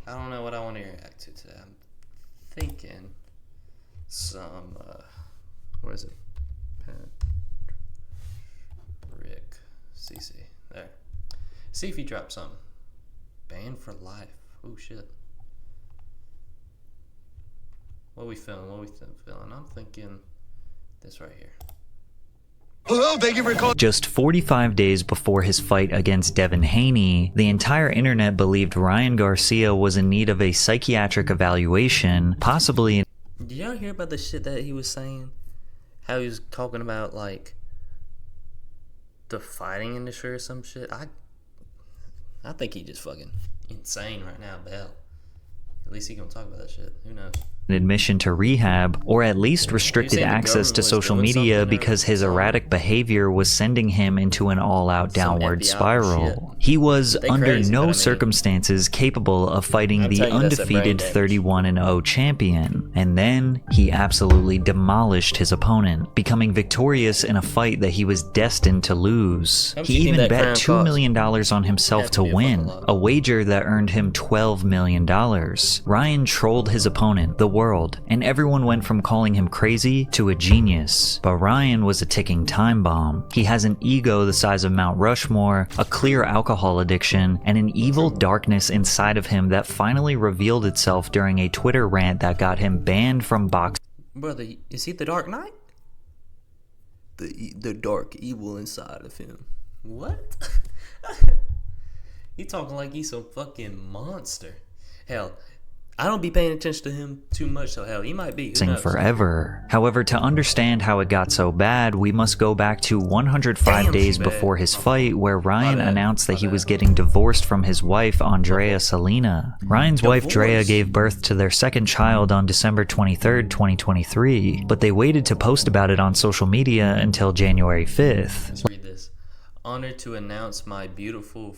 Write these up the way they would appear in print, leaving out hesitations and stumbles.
I don't know what I want to react to today. I'm thinking some, what is it? Rick CC. There. See if he drops something. Banned for life. Oh shit. What we feeling? I'm thinking this right here. Hello, thank you for calling. Just 45 days before his fight against Devin Haney, the entire internet believed Ryan Garcia was in need of a psychiatric evaluation, possibly. Did y'all hear about the shit that he was saying? How he was talking about, like, the fighting industry or some shit? I think he just fucking insane right now, but hell, at least he gonna talk about that shit. Who knows? Admission to rehab, or at least restricted access to social media because his erratic behavior was sending him into an all-out downward spiral. He was under no circumstances capable of fighting the undefeated 31-0 champion, and then he absolutely demolished his opponent, becoming victorious in a fight that he was destined to lose. He even bet $2 million on himself to win, a wager that earned him $12 million. Ryan trolled his opponent, the world, and everyone went from calling him crazy to a genius. But Ryan was a ticking time bomb. He has an ego the size of Mount Rushmore, a clear alcohol addiction, and an evil darkness inside of him that finally revealed itself during a Twitter rant that got him banned from boxing. Brother, is he the Dark Knight? The dark evil inside of him. What? He talking like he's some fucking monster. Hell, I don't be paying attention to him too much, so hell, he might be. Forever. However, to understand how it got so bad, we must go back to 105 days before his fight, where Ryan announced that he was getting divorced from his wife, Andrea Salina. Ryan's wife, Drea, gave birth to their second child on December 23rd, 2023, but they waited to post about it on social media until January 5th. Let's read this. Honored to announce my beautiful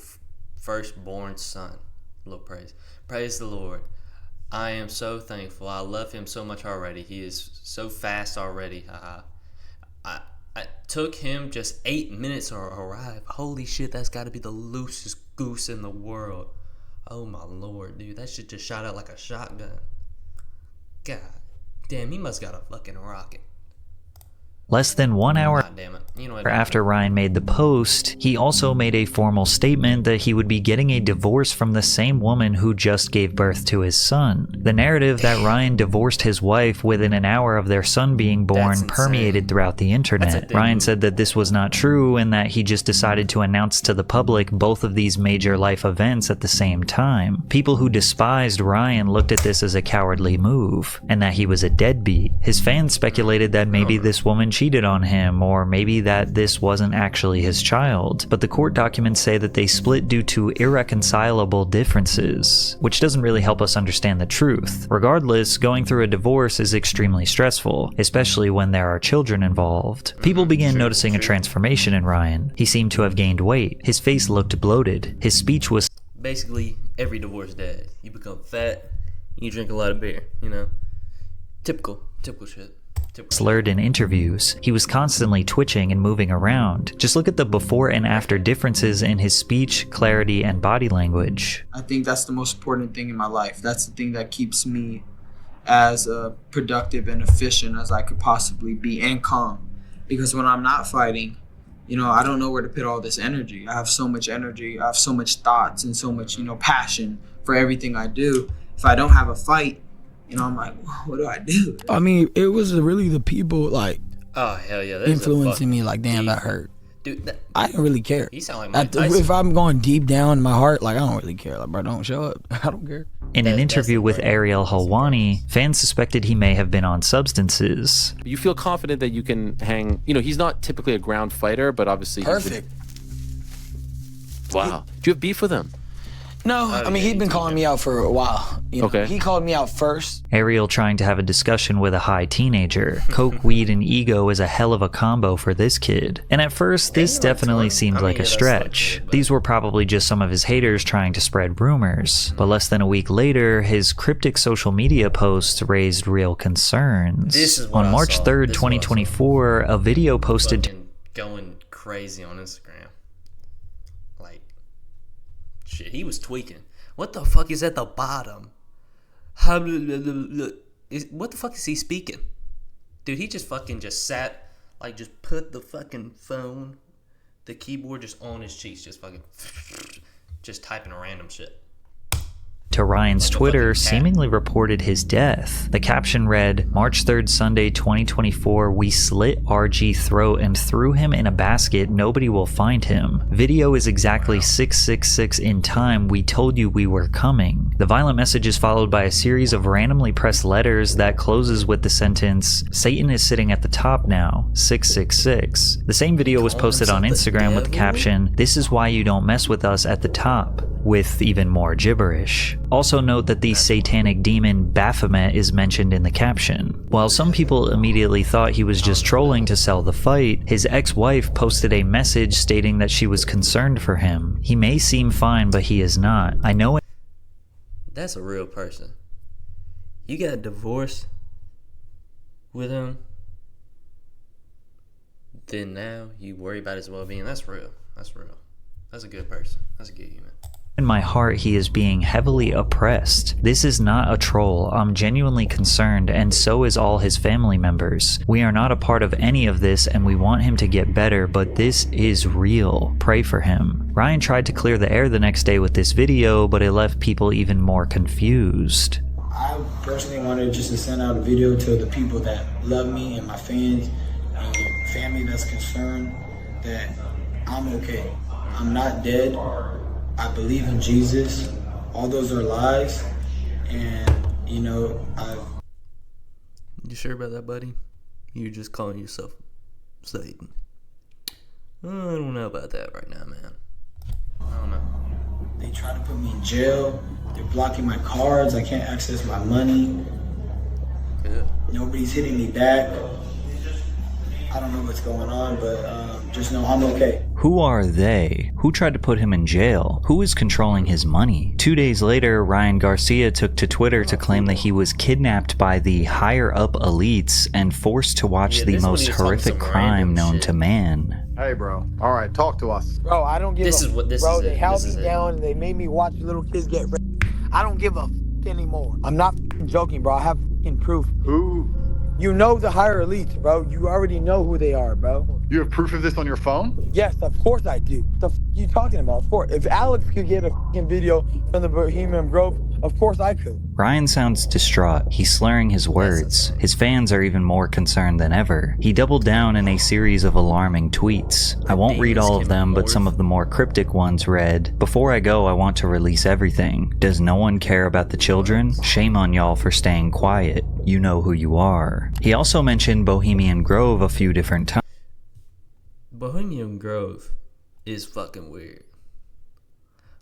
firstborn son. Lord praise. Praise the Lord. I am so thankful. I love him so much already. He is so fast already. I took him just 8 minutes to arrive. Holy shit, that's got to be the loosest goose in the world. Oh my lord, dude. That shit just shot out like a shotgun. God damn, he must got a fucking rocket. Less than 1 hour after Ryan made the post, he also made a formal statement that he would be getting a divorce from the same woman who just gave birth to his son. The narrative that Ryan divorced his wife within an hour of their son being born permeated throughout the internet. Ryan said that this was not true and that he just decided to announce to the public both of these major life events at the same time. People who despised Ryan looked at this as a cowardly move, and that he was a deadbeat. His fans speculated that maybe this woman cheated on him, or maybe that this wasn't actually his child, but the court documents say that they split due to irreconcilable differences, which doesn't really help us understand the truth. Regardless, going through a divorce is extremely stressful, especially when there are children involved. People began noticing a transformation in Ryan. He seemed to have gained weight. His face looked bloated. His speech was basically every divorce dad. You become fat, you drink a lot of beer, you know? Typical shit. slurred in interviews. He was constantly twitching and moving around. Just look at the before and after differences in his speech, clarity, and body language. I think that's the most important thing in my life. That's the thing that keeps me as productive and efficient as I could possibly be, and calm. Because when I'm not fighting, you know, I don't know where to put all this energy. I have so much energy, I have so much thoughts and so much, you know, passion for everything I do. If I don't have a fight, you know, I'm like, what do I do? I mean, it was really the people, like, oh hell yeah, influencing me. Like, damn, that hurt. Dude, I didn't really care. You sound like Mike Tyson. If I'm going deep down in my heart, like, I don't really care. Like, bro, don't show up. I don't care. In an interview with Ariel Helwani, fans suspected he may have been on substances. You feel confident that you can hang, you know, he's not typically a ground fighter, but obviously perfect. Wow. Do you have beef with him? No, I mean, he'd been calling me out for a while. You know, he called me out first. Ariel trying to have a discussion with a high teenager. Coke, weed, and ego is a hell of a combo for this kid. And at first, this definitely seemed like a stretch. These were probably just some of his haters trying to spread rumors. But less than a week later, his cryptic social media posts raised real concerns. On March 3rd, 2024, a video posted going crazy on Instagram. Shit, he was tweaking. What the fuck is at the bottom? What the fuck is he speaking? Dude, he just fucking just sat, like, just put the fucking phone, the keyboard just on his cheeks, just fucking, just typing a random shit. To Ryan's Twitter seemingly reported his death. The caption read, March 3rd, Sunday, 2024, we slit RG throat and threw him in a basket. Nobody will find him. Video is exactly 666 in time. We told you we were coming. The violent message is followed by a series of randomly pressed letters that closes with the sentence, Satan is sitting at the top now, 666. The same video was posted on Instagram with the caption, this is why you don't mess with us at the top, with even more gibberish. Also note that the satanic demon Baphomet is mentioned in the caption. While some people immediately thought he was just trolling to sell the fight, his ex-wife posted a message stating that she was concerned for him. He may seem fine, but he is not. I know it. That's a real person. You got divorced with him, then now you worry about his well-being. That's real. That's real. That's a good person. That's a good human. In my heart, he is being heavily oppressed. This is not a troll. I'm genuinely concerned, and so is all his family members. We are not a part of any of this, and we want him to get better, but this is real. Pray for him. Ryan tried to clear the air the next day with this video, but it left people even more confused. I personally wanted just to send out a video to the people that love me and my fans and family that's concerned that I'm okay. I'm not dead. I believe in Jesus. All those are lies. And, you know, You sure about that, buddy? You're just calling yourself Satan. I don't know about that right now, man. I don't know. They try to put me in jail. They're blocking my cards. I can't access my money. Good. Nobody's hitting me back. I don't know what's going on, but just know I'm okay. Who are they? Who tried to put him in jail? Who is controlling his money? 2 days later, Ryan Garcia took to Twitter to claim that he was kidnapped by the higher-up elites and forced to watch the most horrific crime known to man. Hey, bro. All right, talk to us. Bro, I don't give This a is what this bro, is. they held This me is down and they made me watch little kids get raped. I don't give a anymore. I'm not joking, bro. I have proof. Who? You know the higher elites, bro. You already know who they are, bro. You have proof of this on your phone? Yes, of course I do. The you talking about? Of course. If Alex could get a video from the Bohemian Grove, of course I could. Ryan sounds distraught. He's slurring his words. His fans are even more concerned than ever. He doubled down in a series of alarming tweets. I won't read all of them, but some of the more cryptic ones read, Before I go, I want to release everything. Does no one care about the children? Shame on y'all for staying quiet. You know who you are. He also mentioned Bohemian Grove a few different times. Bohemian Grove is fucking weird.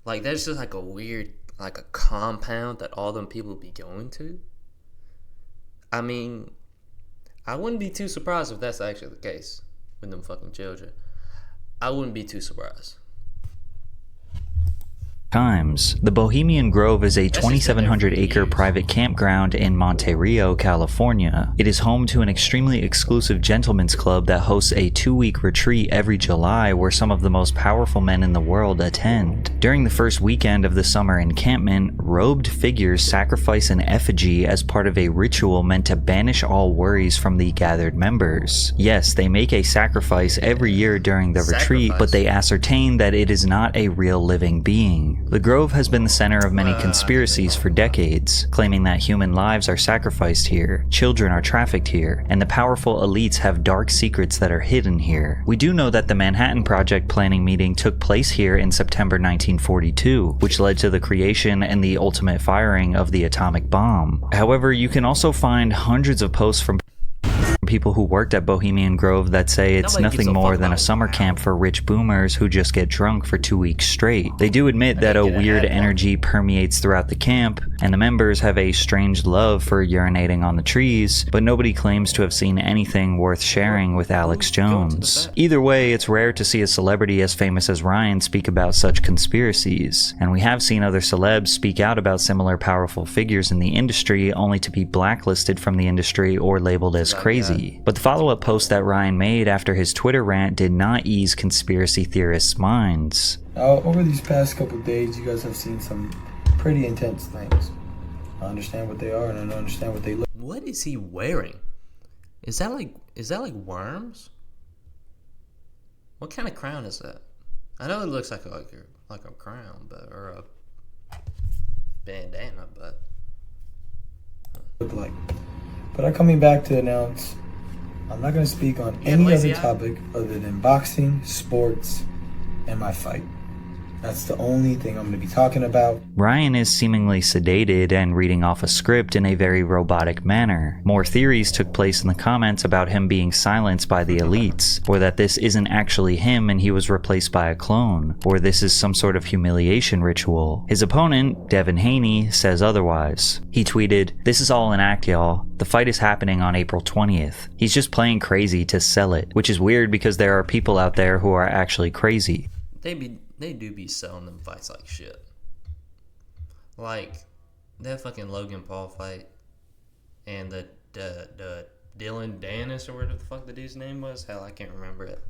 Like, that's just like a weird, like a compound that all them people be going to. I mean, I wouldn't be too surprised if that's actually the case with them fucking children. I wouldn't be too surprised. The Bohemian Grove is a 2,700-acre private campground in Monte Rio, California. It is home to an extremely exclusive gentleman's club that hosts a 2-week retreat every July where some of the most powerful men in the world attend. During the first weekend of the summer encampment, robed figures sacrifice an effigy as part of a ritual meant to banish all worries from the gathered members. Yes, they make a sacrifice every year during the retreat, but they ascertain that it is not a real living being. The Grove has been the center of many conspiracies for decades, claiming that human lives are sacrificed here, children are trafficked here, and the powerful elites have dark secrets that are hidden here. We do know that the Manhattan Project planning meeting took place here in September 1942, which led to the creation and the ultimate firing of the atomic bomb. However, you can also find hundreds of posts from people who worked at Bohemian Grove that say it's nothing more than a summer camp for rich boomers who just get drunk for 2 weeks straight. They do admit that a weird energy permeates throughout the camp, and the members have a strange love for urinating on the trees, but nobody claims to have seen anything worth sharing with Alex Jones. Either way, it's rare to see a celebrity as famous as Ryan speak about such conspiracies, and we have seen other celebs speak out about similar powerful figures in the industry only to be blacklisted from the industry or labeled as crazy. But the follow-up post that Ryan made after his Twitter rant did not ease conspiracy theorists' minds. Over these past couple days, you guys have seen some pretty intense things. I understand what they are, and I don't understand what they look. What is he wearing? Is that like worms? What kind of crown is that? I know it looks like a crown, or a bandana, but Look like. But I'm coming back to announce I'm not going to speak on any other topic other than boxing, sports, and my fight. That's the only thing I'm going to be talking about. Ryan is seemingly sedated and reading off a script in a very robotic manner. More theories took place in the comments about him being silenced by the elites, or that this isn't actually him and he was replaced by a clone, or this is some sort of humiliation ritual. His opponent, Devin Haney, says otherwise. He tweeted, "This is all an act, y'all. The fight is happening on April 20th. He's just playing crazy to sell it," which is weird because there are people out there who are actually crazy. They do be selling them fights like shit. Like that fucking Logan Paul fight and the Dylan Dennis, or whatever the fuck the dude's name was. Hell, I can't remember it.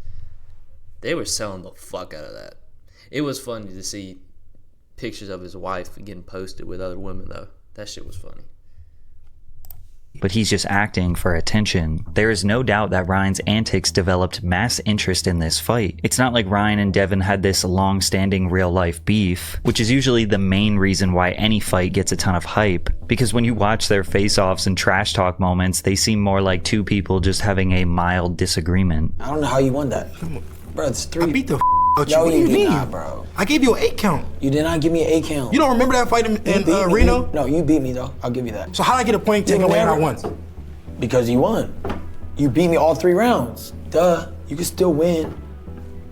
They were selling the fuck out of that. It was funny to see pictures of his wife getting posted with other women though. That shit was funny. But he's just acting for attention. There is no doubt that Ryan's antics developed mass interest in this fight. It's not like Ryan and Devin had this long-standing real-life beef, which is usually the main reason why any fight gets a ton of hype. Because when you watch their face-offs and trash talk moments, they seem more like two people just having a mild disagreement. I don't know how you won that. Bro, it's 3. I beat the out you. No, What do you you did mean? not, bro. I gave you an 8 count. You did not give me an 8 count. You don't remember that fight in Reno? No, you beat me though. I'll give you that. So how did I get a point taken away and I won? Because you won. You beat me all 3 rounds. Duh. You can still win.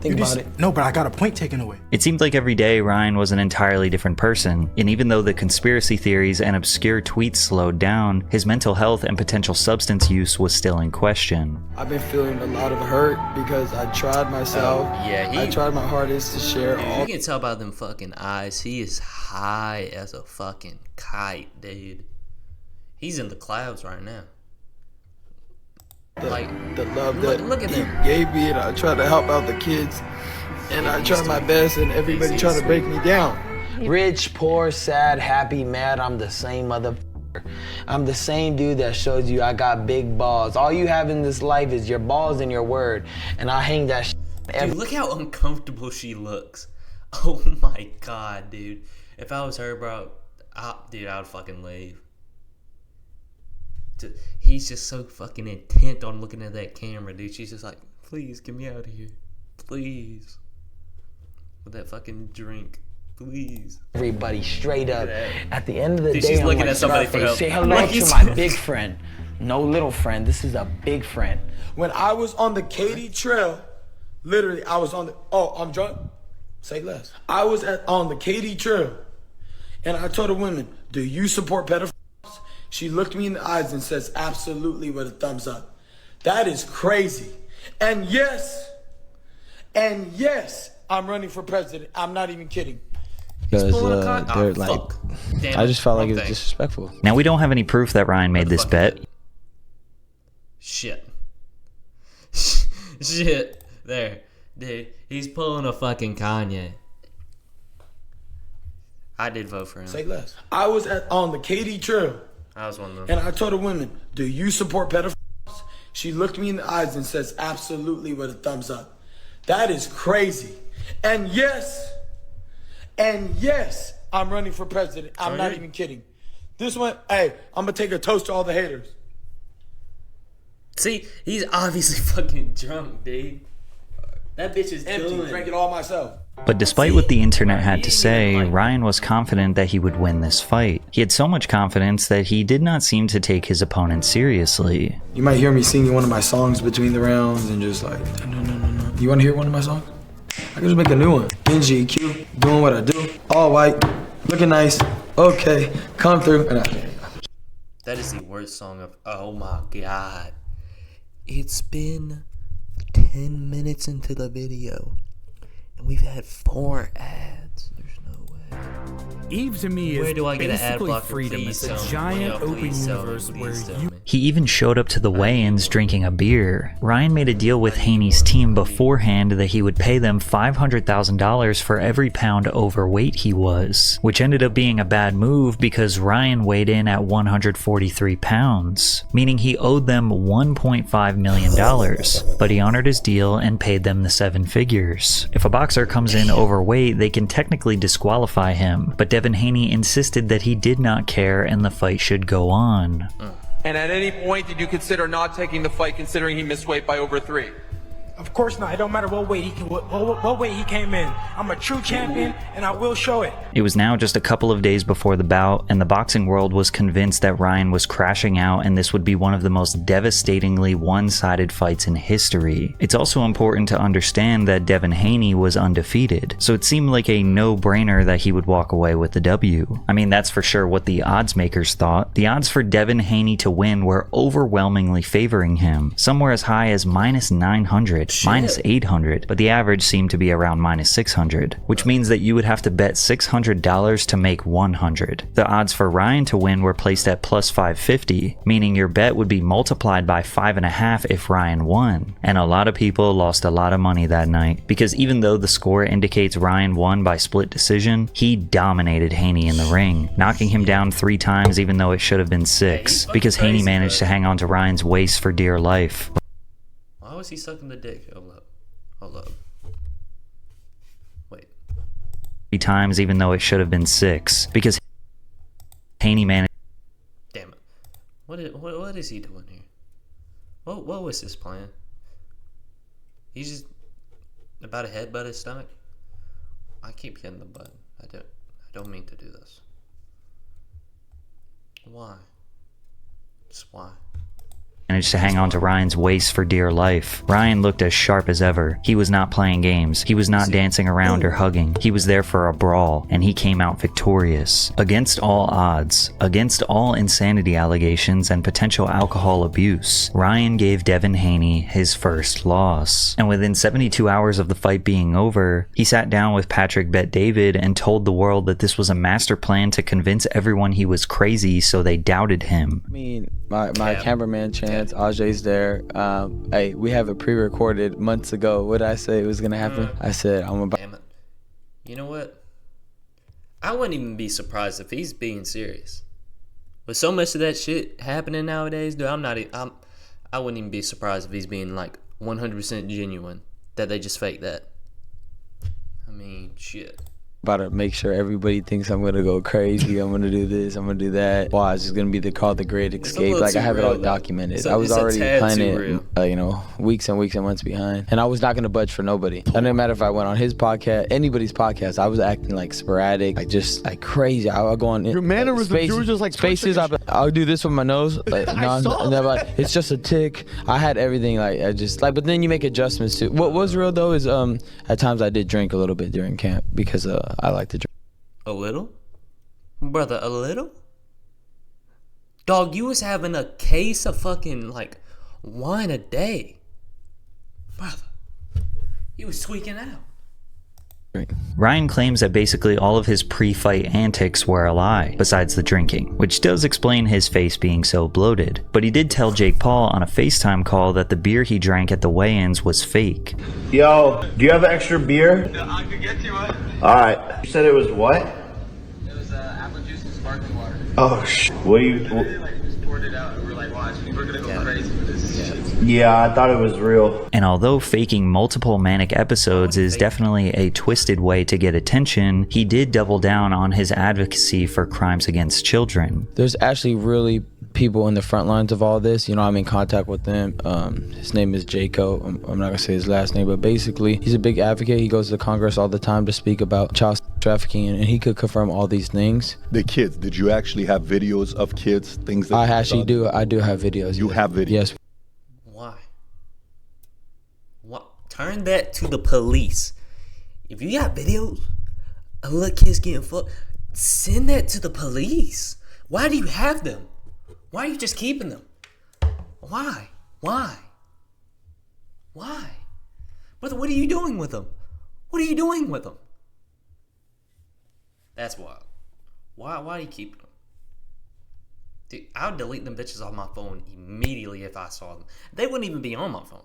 Think about it. No, but I got a point taken away. It seemed like every day Ryan was an entirely different person, and even though the conspiracy theories and obscure tweets slowed down, his mental health and potential substance use was still in question. I've been feeling a lot of hurt because I tried myself. I tried my hardest to share all. You can tell by them fucking eyes. He is high as a fucking kite, dude. He's in the clouds right now. The love that look at he them. gave me, and I tried to help out the kids, and I tried my best, and everybody tried to break me down. Rich, poor, sad, happy, mad, I'm the same motherfucker. I'm the same dude that shows you I got big balls. All you have in this life is your balls and your word, and I hang that shit. Dude, look how uncomfortable she looks. Oh my god, dude. If I was her, bro, I would fucking leave. He's just so fucking intent on looking at that camera, dude. She's just like, please get me out of here. Please. With that fucking drink. Please. Everybody straight up. At the end of the Dude, day, she's I'm looking like, at somebody for help. Say hello to my big friend. No little friend. This is a big friend. When I was on the Katy Trail, literally, I was on the, I'm drunk? Say less. I was on the Katy Trail, and I told a woman, do you support pedophiles? She looked me in the eyes and says, absolutely, with a thumbs up. That is crazy. And yes, I'm running for president. I'm not even kidding. Because they're like, I just felt like it was disrespectful. Now, we don't have any proof that Ryan made this bet. Shit. There. Dude, he's pulling a fucking Kanye. I did vote for him. Say less. I was on the Katy Trail. I was one of them. And I told a woman, do you support pedophiles? She looked me in the eyes and says, absolutely, with a thumbs up. That is crazy. And yes, I'm running for president. I'm not even kidding. This one, hey, I'm going to take a toast to all the haters. See, he's obviously fucking drunk, dude. That bitch is empty. done. Drank it all myself. But despite what the internet had to say, Ryan was confident that he would win this fight. He had so much confidence that he did not seem to take his opponent seriously. You might hear me singing one of my songs between the rounds and just like, no. You want to hear one of my songs? I can just make a new one. Genji, Q, doing what I do. All white, looking nice. Okay, come through. That is the worst song of. Oh my god. It's been 10 minutes into the video, and we've had 4 ads. There's no way. Eve to me is Where do I get an ad basically blocker? freedom. Please It's a tell me. giant Please open tell me. universe Please where tell you me. He even showed up to the weigh-ins drinking a beer. Ryan made a deal with Haney's team beforehand that he would pay them $500,000 for every pound overweight he was, which ended up being a bad move because Ryan weighed in at 143 pounds, meaning he owed them $1.5 million, but he honored his deal and paid them the 7 figures. If a boxer comes in overweight, they can technically disqualify him, but Devin Haney insisted that he did not care and the fight should go on. And at any point, did you consider not taking the fight considering he missed weight by over 3? Of course not. It don't matter what weight he came in. I'm a true champion, and I will show it. It was now just a couple of days before the bout, and the boxing world was convinced that Ryan was crashing out and this would be one of the most devastatingly one-sided fights in history. It's also important to understand that Devin Haney was undefeated, so it seemed like a no-brainer that he would walk away with the W. I mean, that's for sure what the odds makers thought. The odds for Devin Haney to win were overwhelmingly favoring him, somewhere as high as -900. -800, but the average seemed to be around -600, which means that you would have to bet $600 to make 100. The odds for Ryan to win were placed at +550, meaning your bet would be multiplied by 5.5 if Ryan won. And a lot of people lost a lot of money that night, because even though the score indicates Ryan won by split decision, he dominated Haney in the ring, knocking him down 3 times even though it should have been 6, because Haney managed to hang on to Ryan's waist for dear life. Why was he sucking the dick? Hold up. Wait. 3 times even though it should have been 6, because Haney managed. Damn it. What is he doing here? What was his plan? He's just about to headbutt his stomach? I keep hitting the button. I don't mean to do this. Why? Just why? Managed to hang on to Ryan's waist for dear life. Ryan looked as sharp as ever. He was not playing games. He was not dancing around or hugging. He was there for a brawl, and he came out victorious. Against all odds, against all insanity allegations and potential alcohol abuse, Ryan gave Devin Haney his first loss. And within 72 hours of the fight being over, he sat down with Patrick Bet-David and told the world that this was a master plan to convince everyone he was crazy so they doubted him. I mean, my cameraman Chance, Ajay's there. Hey, we have it pre-recorded months ago. What did I say was gonna happen? I said I'm about. Damn it. You know what? I wouldn't even be surprised if he's being serious. With so much of that shit happening nowadays, dude, I wouldn't even be surprised if he's being like 100% genuine. That they just fake that. I mean, shit. About to make sure everybody thinks I'm gonna go crazy. I'm gonna do this. I'm gonna do that. Wow, it's just gonna be called the Great Escape. Like I have it all documented. I was already planning it, weeks and weeks and months behind, and I was not gonna budge for nobody. It didn't matter if I went on his podcast, anybody's podcast. I was acting like sporadic, like just like crazy. I'll go on. Your mannerisms, you were just like spaces. I'll do this with my nose. Like, it's just a tick. I had everything. Like I just like, but then you make adjustments too. What was real though is at times I did drink a little bit during camp because I like to drink. A little? Brother, a little? Dog, you was having a case of fucking, like, wine a day. Brother, you was tweaking out. Ryan claims that basically all of his pre-fight antics were a lie, besides the drinking, which does explain his face being so bloated. But he did tell Jake Paul on a FaceTime call that the beer he drank at the weigh-ins was fake. Yo, do you have extra beer? Yeah, I could get you one. Alright. You said it was what? It was apple juice and sparkling water. Oh, shit. What do you... Just poured it out and we're like, watch, we're gonna go crazy for this shit. Yeah, I thought it was real. And although faking multiple manic episodes is definitely a twisted way to get attention, he did double down on his advocacy for crimes against children. There's actually really people in the front lines of all this. You know, I'm in contact with them. His name is Jaco. I'm not gonna say his last name, but basically he's a big advocate. He goes to Congress all the time to speak about child trafficking, and he could confirm all these things. The kids, did you actually have videos of kids, things that I actually do. I do have videos. You have videos? Yes. Why? What? Turn that to the police. If you got videos of little kids getting fucked, send that to the police. Why do you have them? Why are you just keeping them? Why? Brother, what are you doing with them? What are you doing with them? That's wild. Why are you keeping them? Dude, I would delete them bitches off my phone immediately if I saw them. They wouldn't even be on my phone.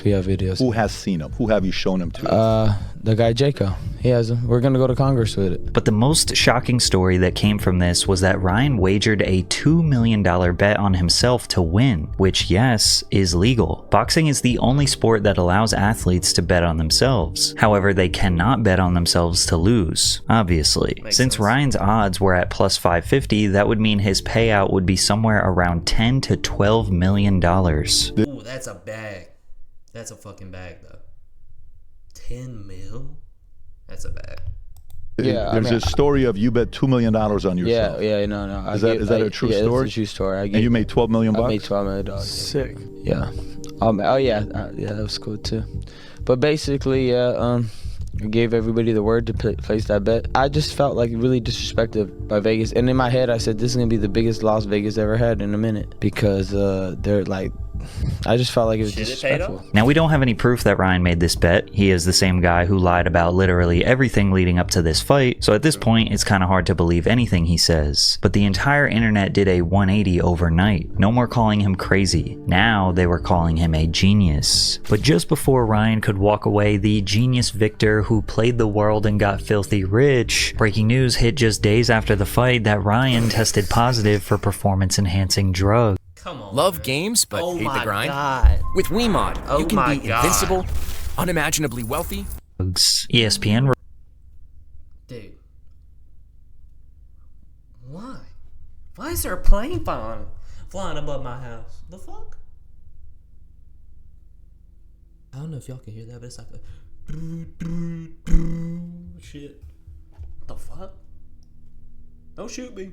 We have videos. Who has seen them? Who have you shown them to? The guy Jaco. He has them. We're gonna go to Congress with it. But the most shocking story that came from this was that Ryan wagered a $2 million bet on himself to win, which, yes, is legal. Boxing is the only sport that allows athletes to bet on themselves. However, they cannot bet on themselves to lose, obviously. Since Ryan's odds were at plus 550, that would mean his payout would be somewhere around $10 to $12 million. Ooh, that's a bag. That's a fucking bag, though. 10 mil? That's a bag. Yeah, there's a story of you bet $2 million on yourself. Yeah, no. Is that a true story? It's a true story. And you made $12 million bucks? I made $12 million. Sick. Yeah. Yeah, that was cool too. But basically, I gave everybody the word to place that bet. I just felt like really disrespected by Vegas, and in my head, I said this is gonna be the biggest loss Vegas ever had in a minute because they're like. I just felt like it was disrespectful. Now, we don't have any proof that Ryan made this bet. He is the same guy who lied about literally everything leading up to this fight, so at this point, it's kind of hard to believe anything he says. But the entire internet did a 180 overnight. No more calling him crazy. Now, they were calling him a genius. But just before Ryan could walk away, the genius Victor who played the world and got filthy rich, breaking news hit just days after the fight that Ryan tested positive for performance-enhancing drugs. Come on. Love games, but hate the grind? God. With WeMod, you can be invincible, unimaginably wealthy. ESPN. Dude. Why? Why is there a plane flying above my house? The fuck? I don't know if y'all can hear that, but it's like a shit. What the fuck? Don't shoot me.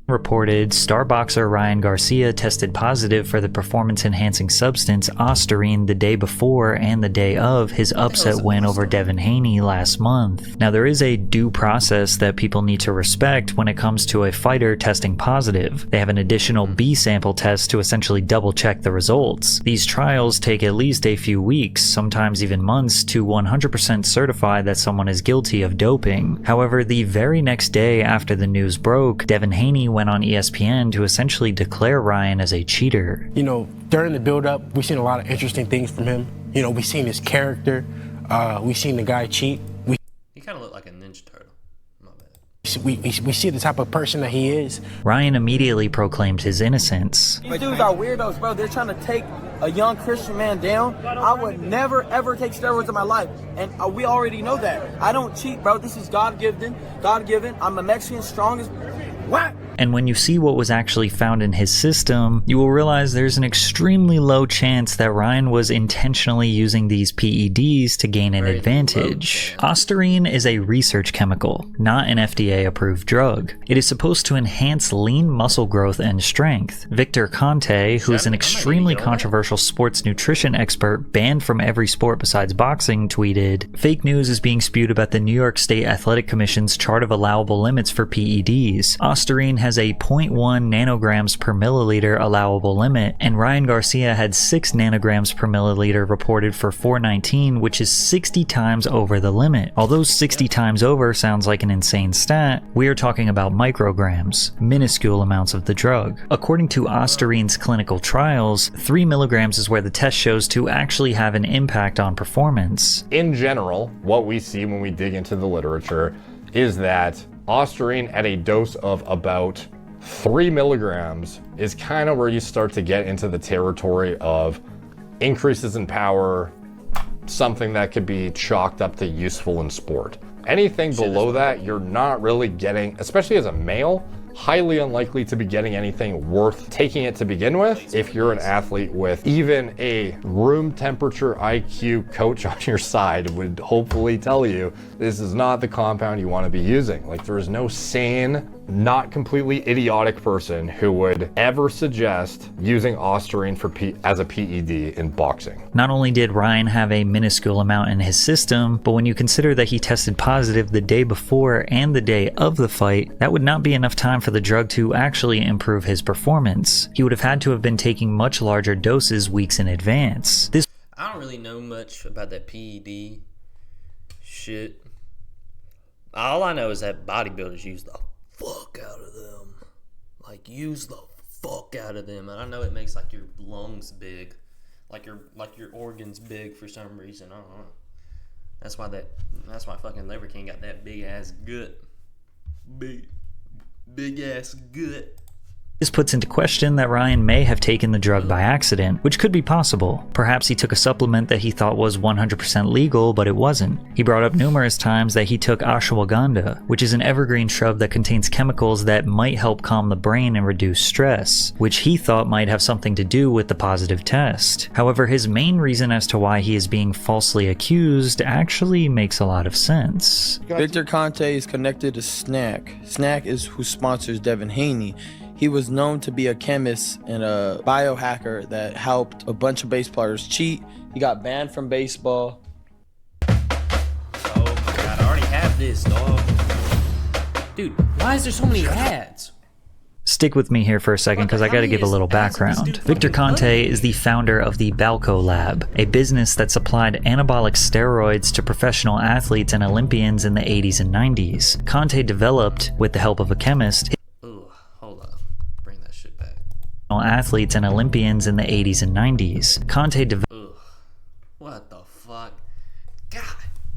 Reported star boxer Ryan Garcia tested positive for the performance-enhancing substance Ostarine the day before and the day of his upset win over Devin Haney last month. Now, there is a due process that people need to respect when it comes to a fighter testing positive. They have an additional B sample test to essentially double-check the results. These trials take at least a few weeks, sometimes even months, to 100% certify that someone is guilty of doping. However, the very next day after the news broke, Devin Haney went on ESPN to essentially declare Ryan as a cheater. You know, during the build-up, we've seen a lot of interesting things from him. You know, we've seen his character. We've seen the guy cheat. He kind of looked like a Ninja Turtle. My bad. We see the type of person that he is. Ryan immediately proclaimed his innocence. These dudes are weirdos, bro. They're trying to take a young Christian man down. I would never, ever take steroids in my life. And we already know that. I don't cheat, bro. This is God-given. I'm a Mexican, strongest. What? And when you see what was actually found in his system, you will realize there's an extremely low chance that Ryan was intentionally using these PEDs to gain an advantage. Ostarine is a research chemical, not an FDA-approved drug. It is supposed to enhance lean muscle growth and strength. Victor Conte, who is an extremely controversial sports nutrition expert banned from every sport besides boxing, tweeted, "Fake news is being spewed about the New York State Athletic Commission's chart of allowable limits for PEDs. Ostarine has a 0.1 nanograms per milliliter allowable limit, and Ryan Garcia had 6 nanograms per milliliter reported for 419, which is 60 times over the limit. Although 60 times over sounds like an insane stat, we are talking about micrograms, minuscule amounts of the drug. According to Ostarine's clinical trials, 3 milligrams is where the test shows to actually have an impact on performance. In general, what we see when we dig into the literature is that Ostarine at a dose of about 3 milligrams is kind of where you start to get into the territory of increases in power, something that could be chalked up to useful in sport. Anything below that, you're not really getting, especially as a male, highly unlikely to be getting anything worth taking it to begin with. If you're an athlete with even a room temperature IQ coach on your side would hopefully tell you this is not the compound you want to be using. Like, there is no sane, not completely idiotic person who would ever suggest using Ostarine as a PED in boxing. Not only did Ryan have a minuscule amount in his system, but when you consider that he tested positive the day before and the day of the fight, that would not be enough time for the drug to actually improve his performance. He would have had to have been taking much larger doses weeks in advance. I don't really know much about that PED shit. All I know is that bodybuilders use the fuck out of that. like use the fuck out of them. And I know it makes like your lungs big, like your organs big for some reason. I don't know. That's why fucking Liver King got that big ass gut. Big ass gut. This puts into question that Ryan may have taken the drug by accident, which could be possible. Perhaps he took a supplement that he thought was 100% legal, but it wasn't. He brought up numerous times that he took ashwagandha, which is an evergreen shrub that contains chemicals that might help calm the brain and reduce stress, which he thought might have something to do with the positive test. However, his main reason as to why he is being falsely accused actually makes a lot of sense. Victor Conte is connected to Snack. Snack is who sponsors Devin Haney. He was known to be a chemist and a biohacker that helped a bunch of baseballers cheat. He got banned from baseball. Oh my god, I already have this, dog. Dude, why is there so many ads? Stick with me here for a second because I gotta give a little background. Victor Conte is the founder of the Balco Lab, a business that supplied anabolic steroids to professional athletes and Olympians in the 80s and 90s. Conte developed, with the help of a chemist, athletes and Olympians in the 80s and 90s. Conte developed. What the fuck? God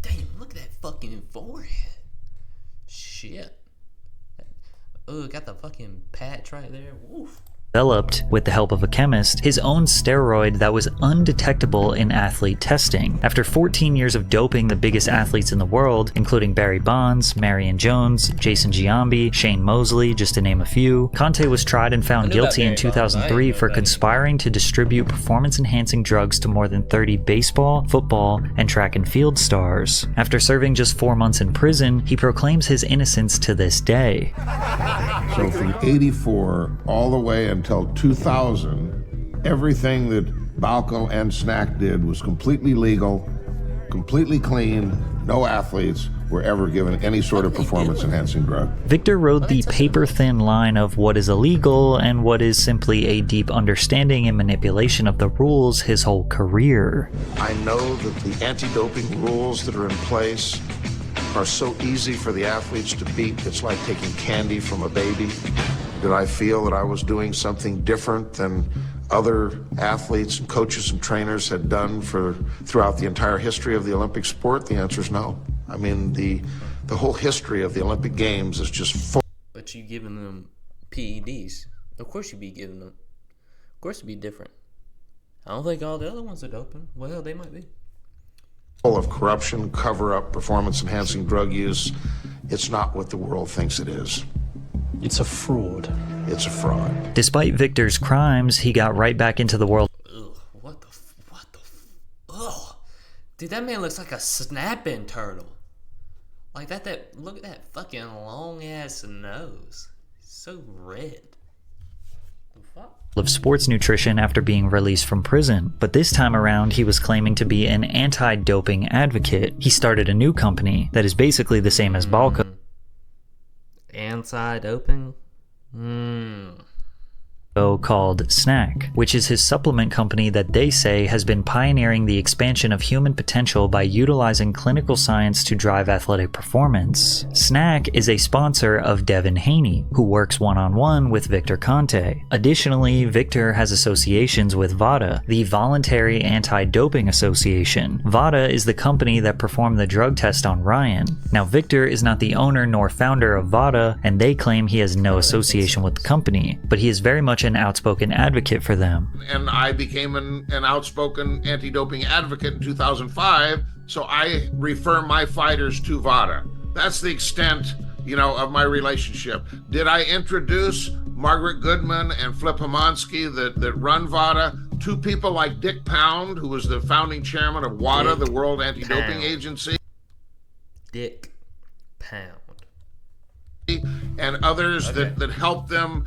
damn, look at that fucking forehead. Shit. Got the fucking patch right there. Woof. Developed, with the help of a chemist, his own steroid that was undetectable in athlete testing. After 14 years of doping the biggest athletes in the world, including Barry Bonds, Marion Jones, Jason Giambi, Shane Mosley, just to name a few, Conte was tried and found guilty in 2003 for conspiring to distribute performance-enhancing drugs to more than 30 baseball, football, and track and field stars. After serving just 4 months in prison, he proclaims his innocence to this day. So from 84 all the way until 2000, everything that Balco and Snack did was completely legal, completely clean. No athletes were ever given any sort of performance-enhancing drug. Victor rode the paper-thin line of what is illegal and what is simply a deep understanding and manipulation of the rules his whole career. I know that the anti-doping rules that are in place are so easy for the athletes to beat. It's like taking candy from a baby. Did I feel that I was doing something different than other athletes and coaches and trainers had done throughout the entire history of the Olympic sport? The answer is no. I mean, the whole history of the Olympic Games is just full. But you giving them PEDs. Of course you'd be giving them. Of course it'd be different. I don't think all the other ones are doping. Well, they might be. Full of corruption, cover-up, performance-enhancing drug use. It's not what the world thinks it is. It's a fraud. It's a fraud. Despite Victor's crimes, he got right back into the world. Ugh, ugh. Dude, that man looks like a snapping turtle. Like look at that fucking long-ass nose. It's so red. Of sports nutrition after being released from prison, but this time around he was claiming to be an anti-doping advocate. He started a new company that is basically the same as Balco. Anti-doping? Called Snack, which is his supplement company that they say has been pioneering the expansion of human potential by utilizing clinical science to drive athletic performance. Snack is a sponsor of Devin Haney, who works one-on-one with Victor Conte. Additionally, Victor has associations with VADA, the Voluntary Anti-Doping Association. VADA is the company that performed the drug test on Ryan. Now, Victor is not the owner nor founder of VADA, and they claim he has no association with the company, but he is very much an outspoken advocate for them. And I became an outspoken anti-doping advocate in 2005, so I refer my fighters to VADA. That's the extent, of my relationship. Did I introduce Margaret Goodman and Flip Homansky that run VADA to people like Dick Pound, who was the founding chairman of WADA, the World Anti-Doping Agency? Dick Pound. And others that helped them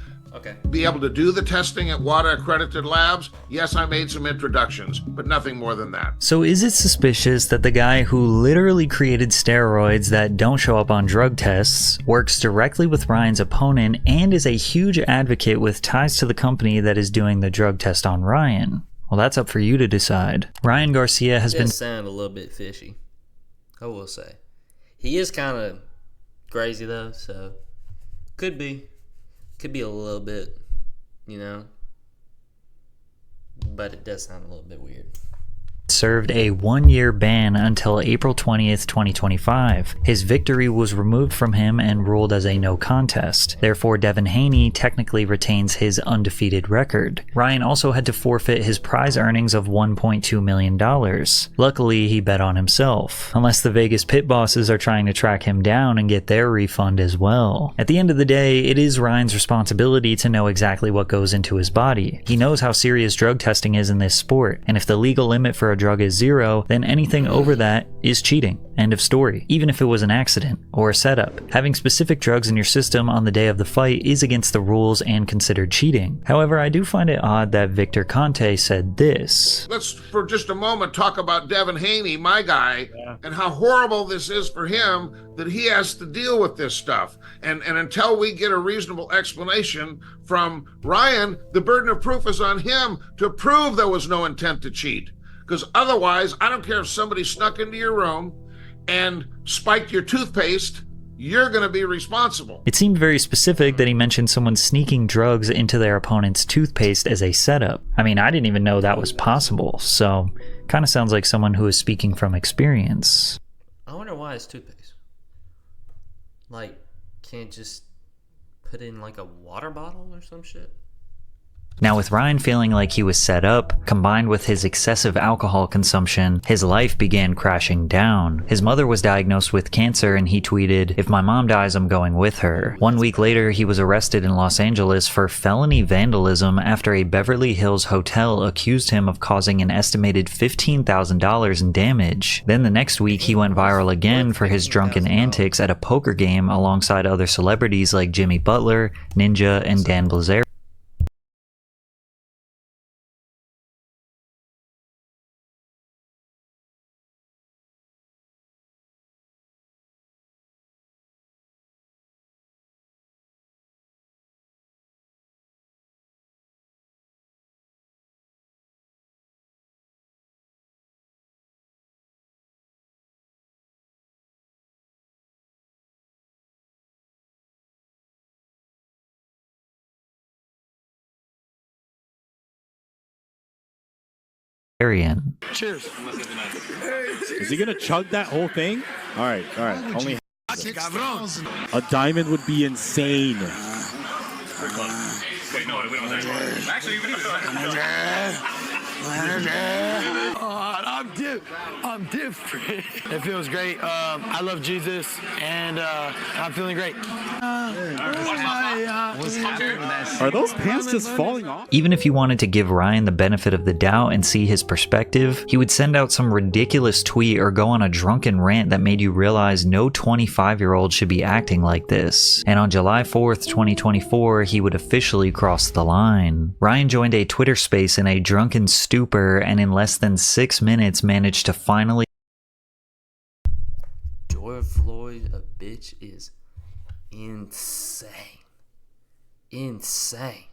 be able to do the testing at WADA accredited labs. Yes, I made some introductions, but nothing more than that. So is it suspicious that the guy who literally created steroids that don't show up on drug tests works directly with Ryan's opponent and is a huge advocate with ties to the company that is doing the drug test on Ryan? Well, that's up for you to decide. Ryan Garcia has been sound a little bit fishy, I will say. He is kind of crazy though, so could be. Could be a little bit, you know, but it does sound a little bit weird. Served a 1-year ban until April 20th, 2025. His victory was removed from him and ruled as a no contest. Therefore, Devin Haney technically retains his undefeated record. Ryan also had to forfeit his prize earnings of $1.2 million. Luckily, he bet on himself, unless the Vegas pit bosses are trying to track him down and get their refund as well. At the end of the day, it is Ryan's responsibility to know exactly what goes into his body. He knows how serious drug testing is in this sport, and if the legal limit for a drug is 0, then anything over that is cheating. End of story. Even if it was an accident or a setup. Having specific drugs in your system on the day of the fight is against the rules and considered cheating. However, I do find it odd that Victor Conte said this. Let's for just a moment talk about Devin Haney, my guy, and how horrible this is for him that he has to deal with this stuff. And until we get a reasonable explanation from Ryan, the burden of proof is on him to prove there was no intent to cheat. Because otherwise, I don't care if somebody snuck into your room and spiked your toothpaste, you're going to be responsible. It seemed very specific that he mentioned someone sneaking drugs into their opponent's toothpaste as a setup. I mean, I didn't even know that was possible, so kind of sounds like someone who is speaking from experience. I wonder why it's toothpaste. Like, can't just put in like a water bottle or some shit? Now, with Ryan feeling like he was set up, combined with his excessive alcohol consumption, his life began crashing down. His mother was diagnosed with cancer and he tweeted, "If my mom dies, I'm going with her." 1 week later, he was arrested in Los Angeles for felony vandalism after a Beverly Hills hotel accused him of causing an estimated $15,000 in damage. Then the next week, he went viral again for his drunken antics at a poker game alongside other celebrities like Jimmy Butler, Ninja, and Dan Bilzerian. Cheers. Is he gonna chug that whole thing? All right. Only a diamond would be insane. I'm different. It feels great. I love Jesus, and I'm feeling great. Are those pants just falling off? Even if he wanted to give Ryan the benefit of the doubt and see his perspective, he would send out some ridiculous tweet or go on a drunken rant that made you realize no 25-year-old should be acting like this. And on July 4th, 2024, he would officially cross the line. Ryan joined a Twitter space in a drunken stupor and in less than 6 minutes managed to finally George Floyd, a bitch, is insane. Insane.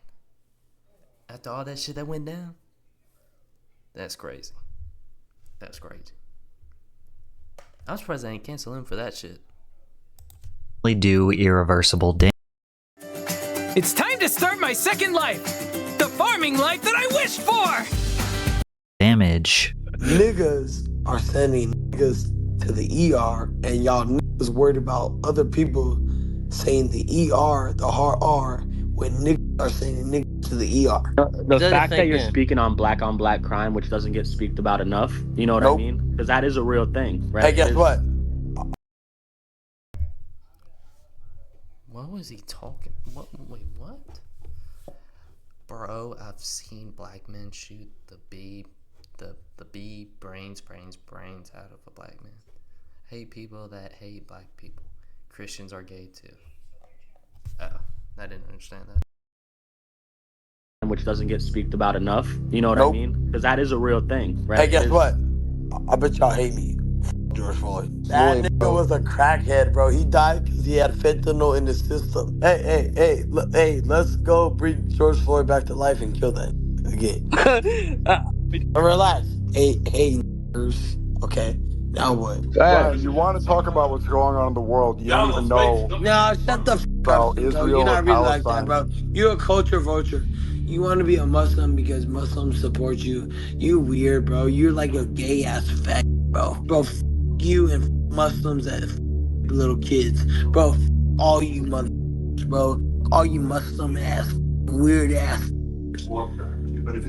After all that shit that went down, that's crazy. That's crazy. I'm surprised they ain't cancel him for that shit. do irreversible damage. It's time to start my second life. The farming life that I wished for. Niggas are sending niggas to the ER, and y'all niggas worried about other people saying the ER, the hard R, when niggas are sending niggas to the ER. The fact that you're speaking on black crime, which doesn't get speaked about enough, you know what I mean? Because that is a real thing, right? Hey, guess what? What was he talking? What? Wait, what? Bro, I've seen black men shoot the bee brains out of a black man. Hate people that hate black people. Christians are gay too. Oh, I didn't understand that. Which doesn't get speaked about enough, you know what I mean? Because that is a real thing, right? Hey, guess what? I bet y'all hate me. George Floyd. That nigga was a crackhead, bro. He died because he had fentanyl in his system. Hey, let's go bring George Floyd back to life and kill that again. Relax. Hey, okay? Now what? Ryan, you want to talk about what's going on in the world. You don't even know No, shut the about up, Israel You're or not really like Palestine. that, bro. You're a culture vulture. You want to be a Muslim because Muslims support you. You weird, bro. You're like a gay ass fag, bro. Bro, you and Muslims and little kids, bro. All you mother, bro. All you Muslim ass, weird ass.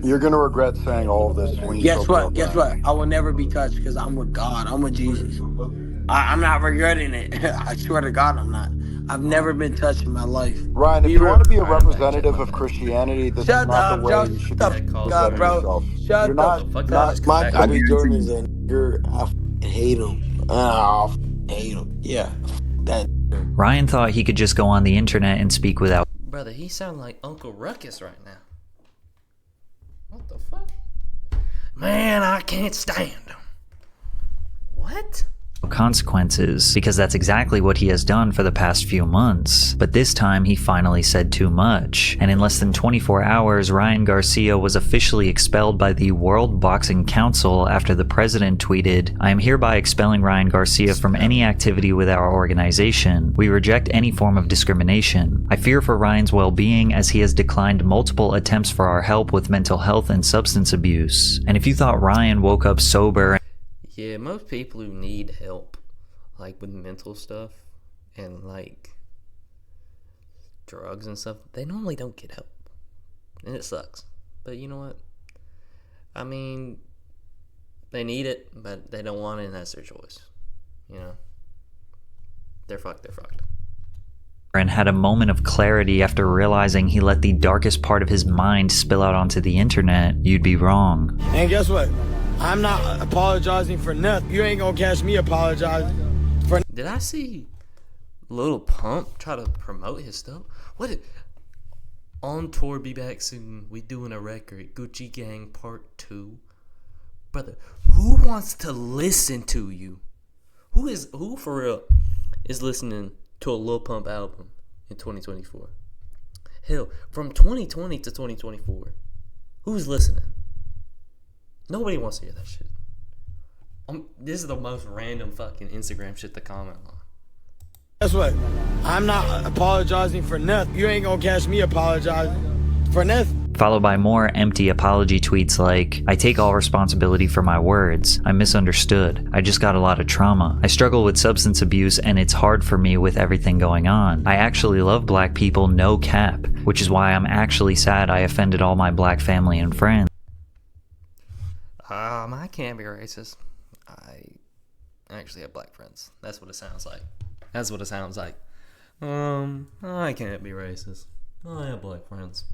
You're going to regret saying all of this when you Guess sober what? up, Guess Ryan. what? I will never be touched because I'm with God. I'm with Jesus. I'm not regretting it. I swear to God, I'm not. I've never been touched in my life. Ryan, if you want to be a representative of Christianity, this is not the way you should be presenting yourself. You're not Michael B. Jordan is a nigger. I hate him. I hate him. Yeah, that. Ryan thought he could just go on the internet and speak without Brother, he sound like Uncle Ruckus right now. What the fuck? Man, I can't stand him. What? consequences, because that's exactly what he has done for the past few months. But this time he finally said too much, and in less than 24 hours, Ryan Garcia was officially expelled by the World Boxing Council after the president tweeted, "I am hereby expelling Ryan Garcia from any activity with our organization. We reject any form of discrimination. I fear for Ryan's well-being as he has declined multiple attempts for our help with mental health and substance abuse." And if you thought Ryan woke up sober, yeah, most people who need help, like with mental stuff and like drugs and stuff, they normally don't get help. And it sucks. But you know what? I mean, they need it, but they don't want it, and that's their choice. You know? They're fucked. and had a moment of clarity after realizing he let the darkest part of his mind spill out onto the internet, you'd be wrong. And guess what? I'm not apologizing for nothing. You ain't gonna catch me apologizing for. Did I see Lil Pump try to promote his stuff? What? On tour, be back soon. We doing a record, Gucci Gang Part 2. Brother, who wants to listen to you? Who for real is listening to a Lil Pump album in 2024? Hell, from 2020 to 2024, who's listening? Nobody wants to hear that shit. This is the most random fucking Instagram shit to comment on. Guess what? I'm not apologizing for nothing. You ain't gonna catch me apologizing for nothing. Followed by more empty apology tweets like, "I take all responsibility for my words. I misunderstood. I just got a lot of trauma. I struggle with substance abuse and it's hard for me with everything going on. I actually love black people, no cap, which is why I'm actually sad I offended all my black family and friends." I can't be racist. I actually have black friends. That's what it sounds like. I can't be racist. I have black friends.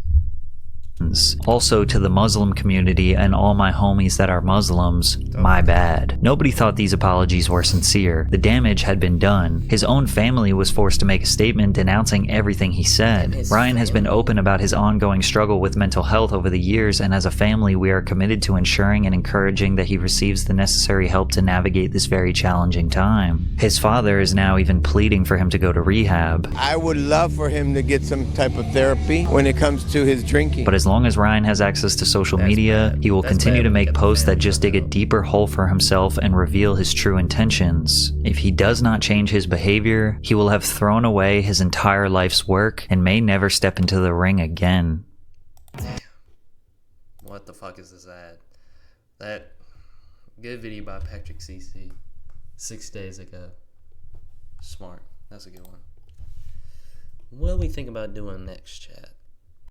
Also, to the Muslim community and all my homies that are Muslims, my bad. Nobody thought these apologies were sincere. The damage had been done. His own family was forced to make a statement denouncing everything he said. Ryan has been open about his ongoing struggle with mental health over the years, and as a family we are committed to ensuring and encouraging that he receives the necessary help to navigate this very challenging time. His father is now even pleading for him to go to rehab. I would love for him to get some type of therapy when it comes to his drinking. But as long as Ryan has access to social media, he will continue to make posts that just dig a deeper hole for himself and reveal his true intentions. If he does not change his behavior, he will have thrown away his entire life's work and may never step into the ring again. What the fuck is this ad? That good video by Patrick CC 6 days ago. Smart. That's a good one. What do we think about doing next, chat?